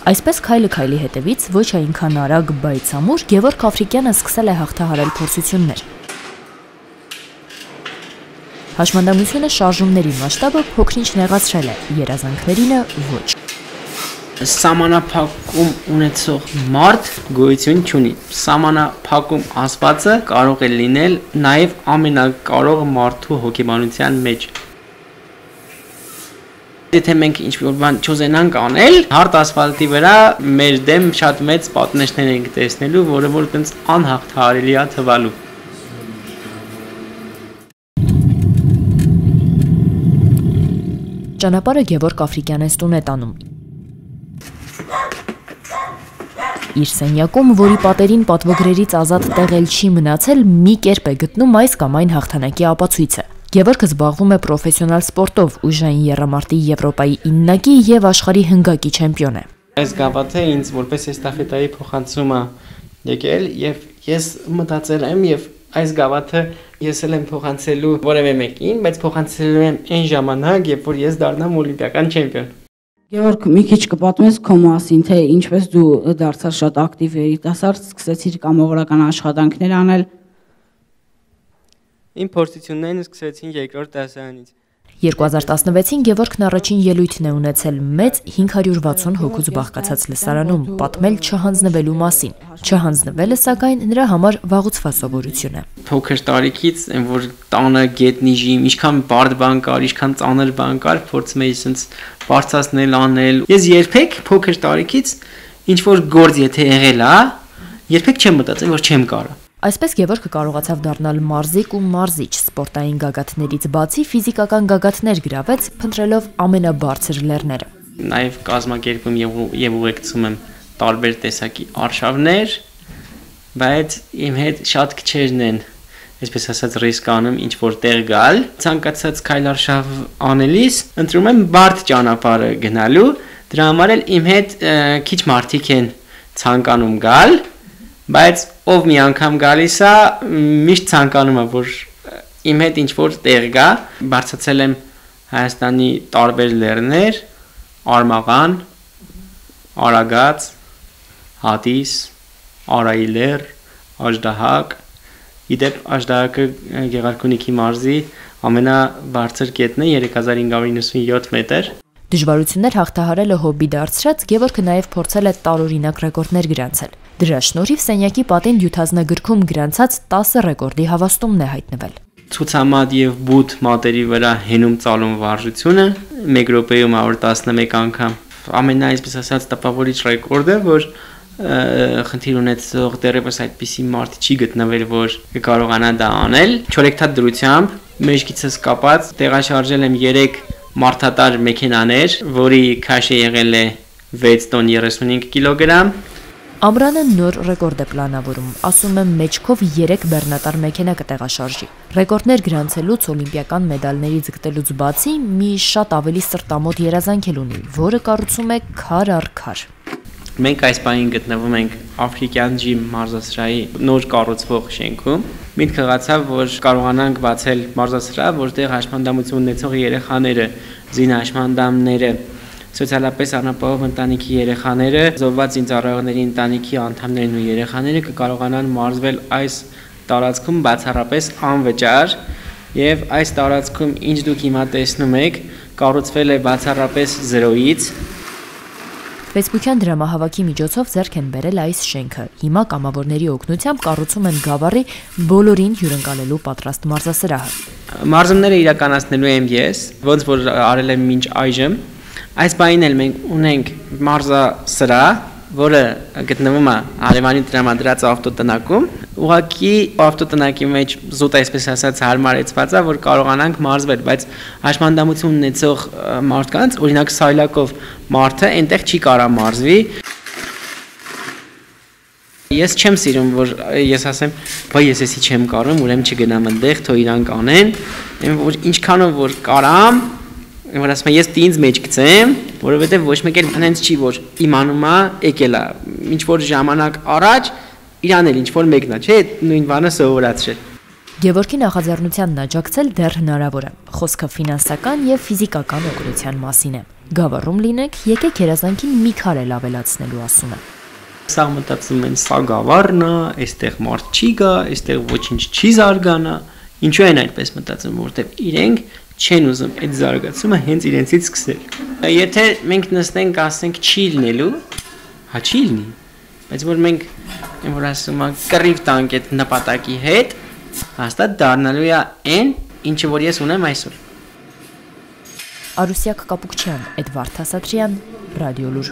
Այսպես քայլը քայլի հետևից ոչ այնքան արագ, բայց ամուր Գևորգ Աֆրիկյանը սկսել է հաղթահարել փորձություններ։ Հաշմանդամությունը շարժումների մասշտաբը փոքրինչ նեղացրել է, երազանքներինը ոչ։ Սահմանափակում ունեցող մարդ գոյություն չունի։ Սահմանափակում ասվածը կարող է լինել նաև ամենակարող մարդու հոգեբանության մեջ։ Եթե մենք ինչ-որ բան չուզենանք անել, հարթ ասֆալտի վրա մեր դեմ շատ մեծ պատնեշներ ենք տեսնելու, որը որ տենց անհաղթահարելի է թվալու։ Ճանապարհը Գևորգ Աֆրիկյանն ստուն է տանում։ Իր սենյակում, որի պատերին պատվոգրերից ազատ տեղել չի մնացել, մի կերպ է գտնում այս կամ այն հաղթանակի ապացույցը։ Գևորգը զբաղվում է պրոֆեսիոնալ սպորտով, ուժային եռամարտի Եվրոպայի 9-ակի եւ աշխարհի հնգակի չեմպիոն է։ Այս գավաթը ինձ որպես էստաֆետայի փոխանցում է եկել եւ ես մտածել եմ եւ այս գավաթը ես էլ եմ փոխանցելու որևէ մեկին, բայց փոխանցելու եմ այն ժամանակ, երբ որ ես դառնամ օլիմպիական չեմպիոն։ Գևորգ, մի քիչ կպատմես քո մասին, թե ինչպես դու դարձար շատ ակտիվ երիտասարդ, սկսեցիր կամավորական աշխատանքներ անել։ Իմ փորձություններն սկսեցին երկրորդ դասարանից։ 2016-ին Գևորգն առաջին ելույթն է ունեցել մեծ 560 հոգուց բաղկացած լսարանում պատմել չհանձնվելու մասին։ Չհանձնվելը, սակայն, նրա համար վաղուցված սովորություն է։ Փոքր տարիքից, որ տանը գետնիժի, ինչքան բարդ բան կար, ինչքան ծանր բան կար, փորձում էի ասենց բարձրացնել, անել։ Ես երբեք փոքր տարիքից ինչ որ գործ եթե եղել է, երբեք չեմ մտածել, որ չեմ կարող։ Այսպես Գևորգը կարողացավ դառնալ մարզիկ ու մարզիչ, սպորտային գագաթներից բացի ֆիզիկական գագաթներ գրավեց, փնտրելով ամենաբարձր լեռները։ Նաև կազմակերպում եւ ուղեկցում եմ տարբեր տեսակի արշավներ, բայց իմ հետ շատ քչերն են, այսպես ասած, ռիսկ անում ինչ որ տեղ գալ։ Ցանկացած քայլարշավ անելիս ընտրում եմ բարդ ճանապարհը գնալու, դրա համար էլ իմ հետ քիչ մարդիկ են ցանկանում գալ, բայց ով մի անգամ գալիս է, միշտ ցանկանում է, որ իմ հետ ինչ որ տեղ գա։ Բարձրացել եմ Հայաստանի տարբեր լեռներ, Արմաղան, Արագած, Հատիս, Արայի լեռ, Աժդահակ։ Իդեպ Աժդահակը Գեղարքունիքի մարզի ամենաբարձր կետն է 3597 մետր։ Դժվարություններ հաղթահարելը հոբբի դարձրած Գևորգը նաև փորձել է տարօրինակ ռեկորդներ գրանցել։ Դրա շնորհիվ սենյակի պատին դյութազնագրքում գրանցած 10 ռեկորդի հավաստումն է հայտնվել։ Ցուցամատ եւ բութ մատերի վրա հենում ծալում վարժությունը 1 րոպեում 111 անգամ։ Ամենայնպես ասած տպավորիչ ռեկորդը, որ խնդիր ունեցող դեռևս այդպիսի մարդ չի գտնվել, որ կարողանա դա անել։ Չորեքթաթ դրությամբ մեջքիցս կապած տեղաշարժել եմ 3 մարդատար մեքենաներ, որի քաշը եղել է 6 տոն 35 կիլոգրամ։ Ամրանը նոր ռեկորդ է պլանավորում, ասում եմ մեջքով 3 բեռնատար մեքենա կտեղաշարժի։ Ռեկորդներ գրանցելուց օլիմպիական մեդալների ձգտելուց բացի մի շատ ավելի սրտամոտ երազանք էլ ունի, որը կառուցում է քար առ քար։ Մենք այս պահին գտնվում ենք Աֆրիկյան ջիմ մարզասրահի նոր կառուցվող շենքում։ Միտք եղացավ, որ կարողանանք բացել մարզասրահ, որտեղ հաշմանդամություն ունեցող երեխաները, զինահաշմանդամները, սոցիալապես անապահով ընտանիքի երեխաները, զոհված զինծառայողների ընտանիքի անդամներն ու երեխաները կկարողանան մարզվել այս տարածքում բացառապես անվճար, եւ այս տարածքում ինչ դուք հիմա տեսնում եք, կառուցվել է բացառապես 0-ից։ Ֆեյսբուքյան դրամահավաքի միջոցով ձեռք են բերել այս շենքը։ Հիմա կամավորների օգնությամբ կառուցում են Գավառի բոլորին հյուրընկալելու պատրաստ մարզասրահը։ Մարզումները իրականացնելու եմ ես, ոնց որ արել եմ մինչ այժմ։ Այս բանին էլ մենք ունենք մարզասրահ, որը գտնվում է Արևանի տրամադրած ավտոտնակում։ Ուղղակի ավտոտնակի մեջ զուտ այսպես ասած հարմարեցված է, որ կարողանանք մարզվել, բայց հաշմանդամություն ունեցող մարդկանց, օրինակ Սայլակով մարդը այնտեղ չի կարա մարզվի։ Ես չեմ սիրում, որ ես ասեմ, բա ես էսի չեմ կարող, ուրեմն չգնամ այնտեղ, թող իրանք անեն, որ ինչքանով որ կարամ, որ ասում եմ ես ինձ մեջ գցեմ, որովհետև ոչ մեկ էլ հենց չի որ իմանում է, եկել է, ինչ որ ժամանակ առաջ իրան էլ ինչ որ մեկն է, չէ, նույն բանը սովորացրել։ Գևորգի նախաձեռնությանն աջակցել դեռ հնարավոր է։ Խոսքը ֆինանսական եւ ֆիզիկական օգնության մասին է։ Գավառում լինեք, եկեք երազանքին մի քար էլ ավելացնելու, ասում է։ Սա մտածում են, սա գավառն է, այստեղ մարդ չի գա, այստեղ ոչինչ չի զարգանա։ Ինչու են այդպես մտածում, որտեղ իրենք չեն ուզում այդ զարգացումը հենց իրենցից սկսել։ Եթե մենք նստենք, ասենք չի լինելու, հա չի լինի, բայց որ մենք որ ասում ենք կռիվ տանք այդ նպատակի հետ, հաստատ դառնալու է այն, ինչը որ ես ունեմ այսօր։ Արուսյակ Կապուկչյան, Էդվարդ Հասատրյան, Ռադիոլուր։